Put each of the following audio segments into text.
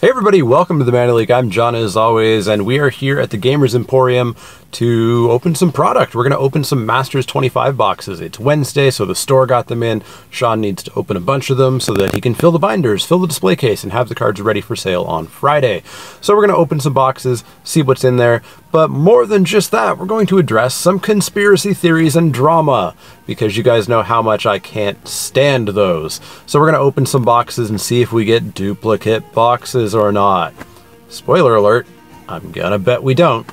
Hey everybody, welcome to the Leek. I'm John as always, and we are here at the Gamers Emporium to open some product. We're going to open some Masters 25 boxes. It's Wednesday, so the store got them in. Sean needs to open a bunch of them so that he can fill the binders, fill the display case, and have the cards ready for sale on Friday. So we're going to open some boxes, see what's in there, but more than just that, we're going to address some conspiracy theories and drama, because you guys know how much I can't stand those. So we're going to open some boxes and see if we get duplicate boxes or not. Spoiler alert, I'm gonna bet we don't.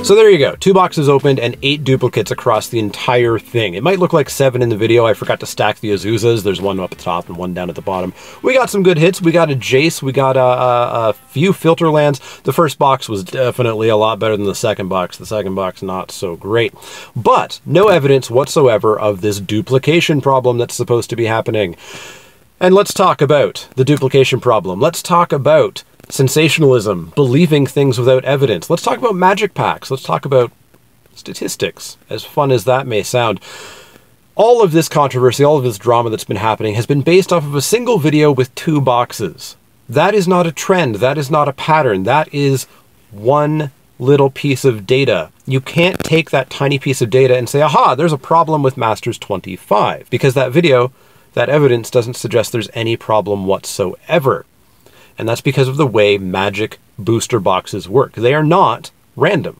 So there you go, 2 boxes opened and 8 duplicates across the entire thing. It might look like 7 in the video. I forgot to stack the Azuzas. There's one up at the top and one down at the bottom. We got some good hits. We got a Jace. We got a few filter lands. The first box was definitely a lot better than the second box. The second box, not so great. But no evidence whatsoever of this duplication problem that's supposed to be happening. And let's talk about the duplication problem. Let's talk about sensationalism, believing things without evidence. Let's talk about magic packs. Let's talk about statistics, as fun as that may sound. All of this controversy, all of this drama that's been happening has been based off of a single video with 2 boxes. That is not a trend. That is not a pattern. That is one little piece of data. You can't take that tiny piece of data and say, aha, there's a problem with Masters 25, because that video, that evidence doesn't suggest there's any problem whatsoever. And that's because of the way Magic booster boxes work. They are not random.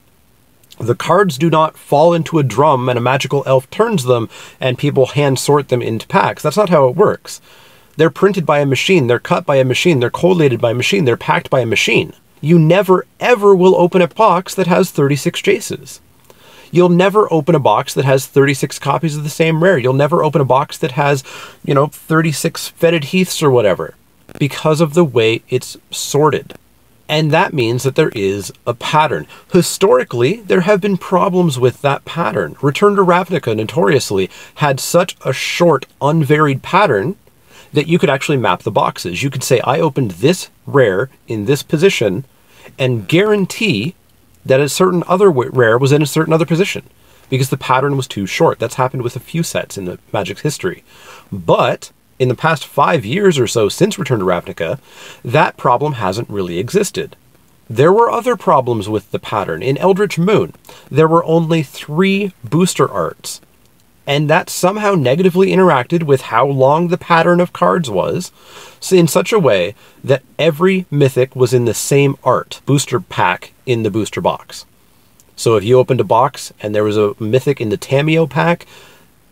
The cards do not fall into a drum and a magical elf turns them and people hand sort them into packs. That's not how it works. They're printed by a machine, they're cut by a machine, they're collated by a machine, they're packed by a machine. You never ever will open a box that has 36 Jaces. You'll never open a box that has 36 copies of the same rare. You'll never open a box that has, 36 Fetid Heaths or whatever, because of the way it's sorted. And that means that there is a pattern. Historically, there have been problems with that pattern. Return to Ravnica notoriously had such a short, unvaried pattern that you could actually map the boxes. You could say, I opened this rare in this position and guarantee that a certain other rare was in a certain other position because the pattern was too short. That's happened with a few sets in the Magic's history. But in the past 5 years or so since Return to Ravnica, that problem hasn't really existed. There were other problems with the pattern. In Eldritch Moon, there were only 3 booster arts, and that somehow negatively interacted with how long the pattern of cards was, so in such a way that every mythic was in the same art booster pack in the booster box. So if you opened a box and there was a mythic in the Tamiyo pack,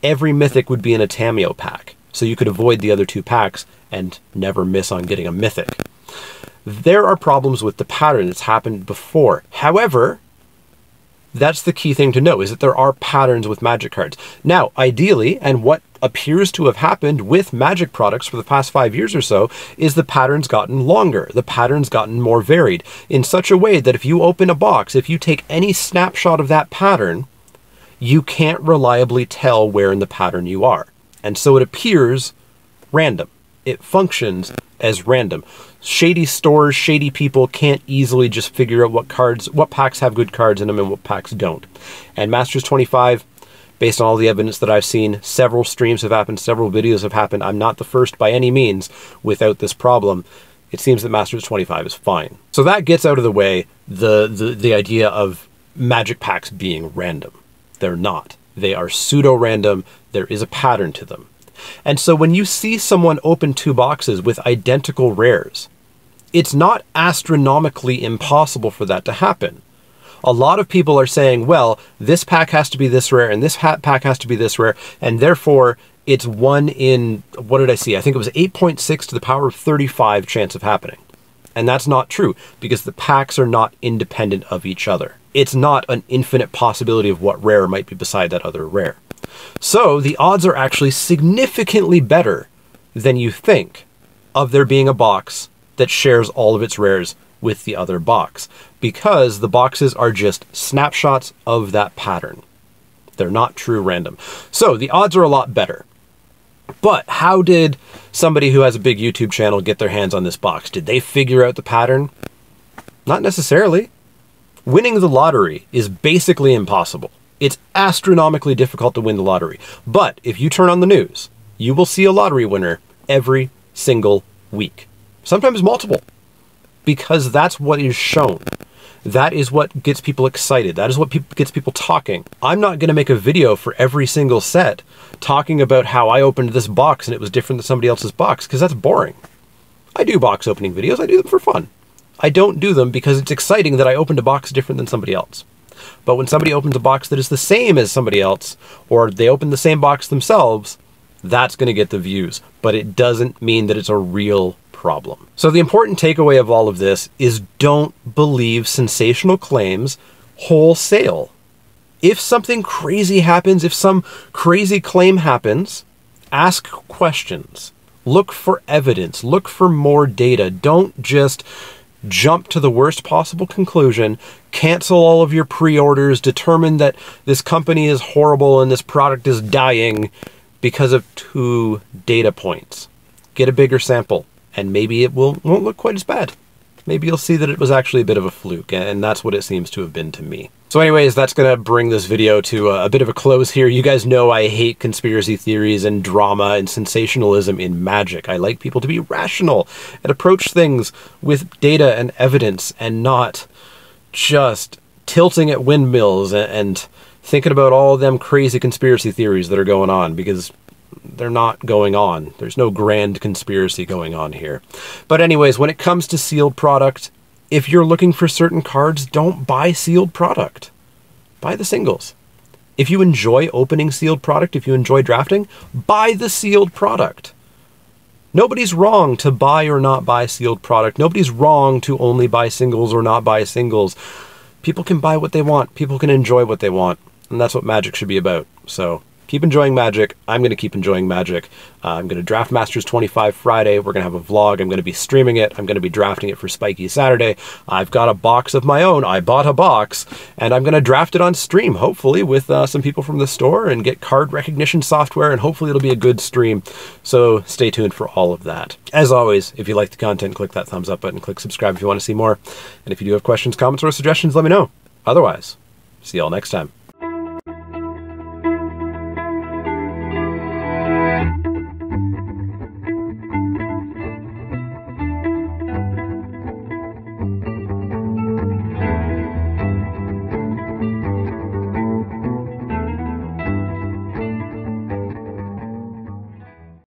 every mythic would be in a Tamiyo pack. So you could avoid the other 2 packs and never miss on getting a mythic. There are problems with the pattern. It's happened before. However, that's the key thing to know, is that there are patterns with Magic cards. Now, ideally, and what appears to have happened with Magic products for the past 5 years or so, is the pattern's gotten longer. The pattern's gotten more varied in such a way that if you open a box, if you take any snapshot of that pattern, you can't reliably tell where in the pattern you are. And so it appears random. It functions as random. Shady stores, shady people can't easily just figure out what packs have good cards in them and what packs don't. And Masters 25, based on all the evidence that I've seen, several streams have happened, several videos have happened. I'm not the first by any means without this problem. It seems that Masters 25 is fine. So that gets out of the way the idea of Magic packs being random. They're not. They are pseudo-random. There is a pattern to them. And so when you see someone open 2 boxes with identical rares, it's not astronomically impossible for that to happen. A lot of people are saying, well, this pack has to be this rare and this pack has to be this rare, and therefore it's 1 in, what did I see? I think it was 8.6 to the power of 35 chance of happening. And that's not true, because the packs are not independent of each other. It's not an infinite possibility of what rare might be beside that other rare. So the odds are actually significantly better than you think of there being a box that shares all of its rares with the other box, because the boxes are just snapshots of that pattern. They're not true random. So the odds are a lot better. But how did somebody who has a big YouTube channel get their hands on this box? Did they figure out the pattern? Not necessarily. Winning the lottery is basically impossible. It's astronomically difficult to win the lottery. But if you turn on the news, you will see a lottery winner every single week. Sometimes multiple. Because that's what is shown. That is what gets people excited. That is what gets people talking. I'm not going to make a video for every single set talking about how I opened this box and it was different than somebody else's box, because that's boring. I do box opening videos. I do them for fun. I don't do them because it's exciting that I opened a box different than somebody else. But when somebody opens a box that is the same as somebody else, or they open the same box themselves, that's going to get the views. But it doesn't mean that it's a real problem. So the important takeaway of all of this is, don't believe sensational claims wholesale. If something crazy happens, if some crazy claim happens, ask questions. Look for evidence. Look for more data. Don't just jump to the worst possible conclusion, cancel all of your pre-orders, determine that this company is horrible and this product is dying because of 2 data points. Get a bigger sample, and maybe it won't look quite as bad. Maybe you'll see that it was actually a bit of a fluke, and that's what it seems to have been to me. So anyways, that's going to bring this video to a bit of a close here. You guys know I hate conspiracy theories and drama and sensationalism in Magic. I like people to be rational and approach things with data and evidence and not just tilting at windmills and thinking about all them crazy conspiracy theories that are going on, because they're not going on. There's no grand conspiracy going on here. But anyways, when it comes to sealed product, if you're looking for certain cards, don't buy sealed product. Buy the singles. If you enjoy opening sealed product, if you enjoy drafting, buy the sealed product. Nobody's wrong to buy or not buy sealed product. Nobody's wrong to only buy singles or not buy singles. People can buy what they want. People can enjoy what they want. And that's what Magic should be about. So keep enjoying Magic. I'm going to keep enjoying Magic. I'm going to draft Masters 25 Friday. We're going to have a vlog. I'm going to be streaming it. I'm going to be drafting it for Spiky Saturday. I've got a box of my own. I bought a box, and I'm going to draft it on stream, hopefully, with some people from the store and get card recognition software, and hopefully it'll be a good stream. So stay tuned for all of that. As always, if you like the content, click that thumbs up button. Click subscribe if you want to see more. And if you do have questions, comments, or suggestions, let me know. Otherwise, see y'all next time.